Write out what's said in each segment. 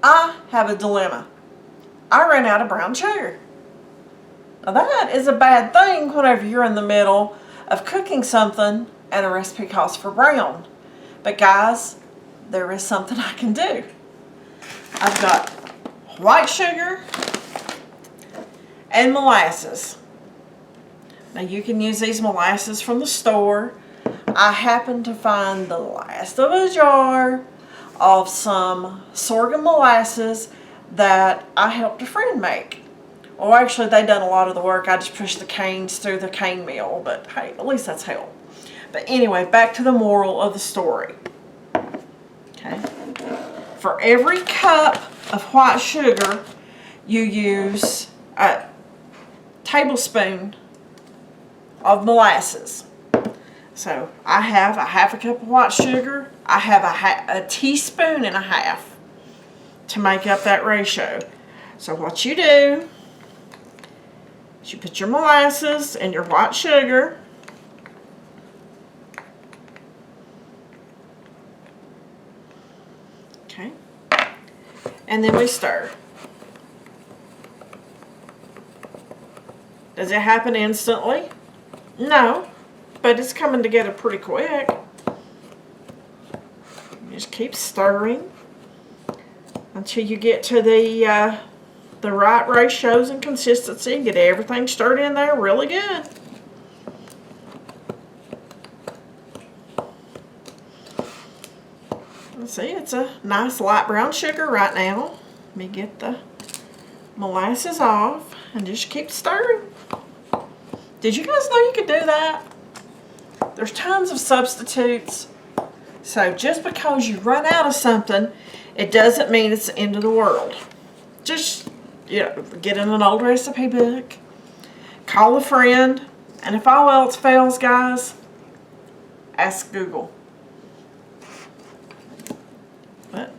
I have a dilemma. I ran out of brown sugar. Now that is a bad thing whenever you're in the middle of cooking something and a recipe calls for brown. But guys, there is something I can do. I've got white sugar and molasses. Now you can use these molasses from the store. I happened to find the last of a jar of some sorghum molasses that I helped a friend make. Well, actually they done a lot of the work. I just pushed the canes through the cane mill, but hey, at least that's help. But anyway, back to the moral of the story. Okay. For every cup of white sugar, you use a tablespoon of molasses. So I have a half a cup of white sugar. I have a teaspoon and a half to make up that ratio. So what you do is you put your molasses and your white sugar. Okay. And then we stir. Does it happen instantly? No, but it's coming together pretty quick. Just keep stirring until you get to the right ratios and consistency. Get everything stirred in there really good. See, it's a nice light brown sugar right now. Let me get the molasses off and just keep stirring. Did you guys know you could do that? There's tons of substitutes. So just because you run out of something, it doesn't mean it's the end of the world. Just, get in an old recipe book, call a friend, and if all else fails, guys, ask Google. But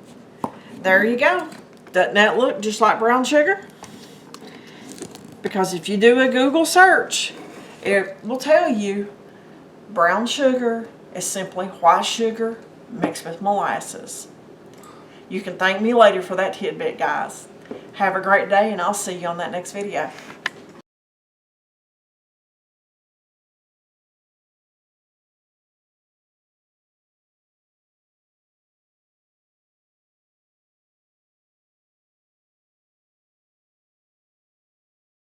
there you go. Doesn't that look just like brown sugar? Because if you do a Google search, it will tell you brown sugar is simply white sugar mixed with molasses. You can thank me later for that tidbit, guys. Have a great day, and I'll see you on that next video.